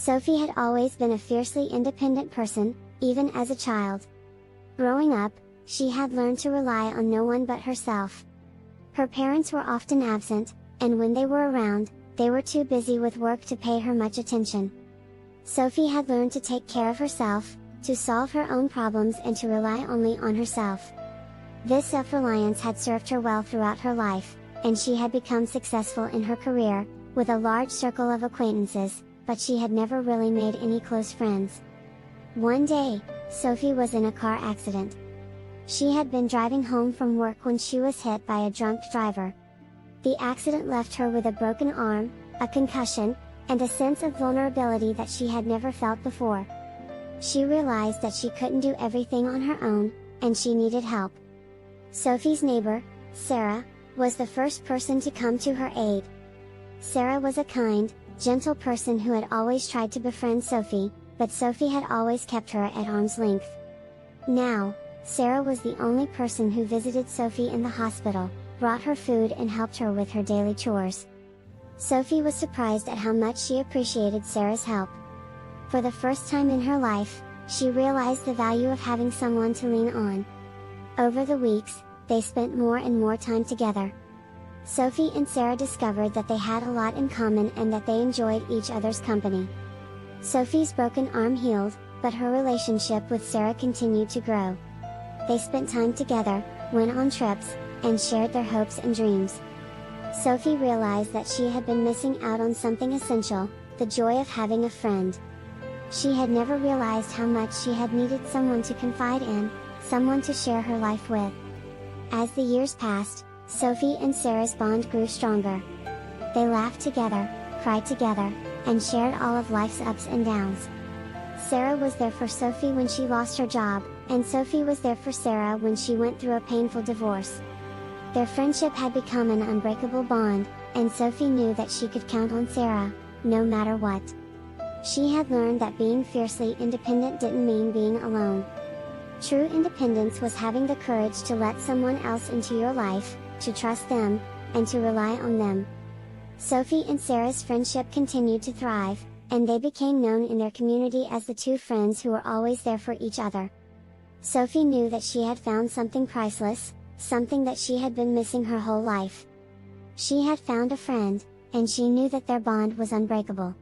Sophie had always been a fiercely independent person, even as a child. Growing up, she had learned to rely on no one but herself. Her parents were often absent, and when they were around, they were too busy with work to pay her much attention. Sophie had learned to take care of herself, to solve her own problems and to rely only on herself. This self-reliance had served her well throughout her life, and she had become successful in her career, with a large circle of acquaintances, but she had never really made any close friends. One day, Sophie was in a car accident. She had been driving home from work when she was hit by a drunk driver. The accident left her with a broken arm, a concussion, and a sense of vulnerability that she had never felt before. She realized that she couldn't do everything on her own, and she needed help. Sophie's neighbor, Sarah, was the first person to come to her aid. Sarah was a kind, gentle person who had always tried to befriend Sophie, but Sophie had always kept her at arm's length. Now, Sarah was the only person who visited Sophie in the hospital, brought her food and helped her with her daily chores. Sophie was surprised at how much she appreciated Sarah's help. For the first time in her life, she realized the value of having someone to lean on. Over the weeks, they spent more and more time together. Sophie and Sarah discovered that they had a lot in common and that they enjoyed each other's company. Sophie's broken arm healed, but her relationship with Sarah continued to grow. They spent time together, went on trips, and shared their hopes and dreams. Sophie realized that she had been missing out on something essential, the joy of having a friend. She had never realized how much she had needed someone to confide in, someone to share her life with. As the years passed, Sophie and Sarah's bond grew stronger. They laughed together, cried together, and shared all of life's ups and downs. Sarah was there for Sophie when she lost her job, and Sophie was there for Sarah when she went through a painful divorce. Their friendship had become an unbreakable bond, and Sophie knew that she could count on Sarah, no matter what. She had learned that being fiercely independent didn't mean being alone. True independence was having the courage to let someone else into your life, to trust them, and to rely on them. Sophie and Sarah's friendship continued to thrive, and they became known in their community as the two friends who were always there for each other. Sophie knew that she had found something priceless, something that she had been missing her whole life. She had found a friend, and she knew that their bond was unbreakable.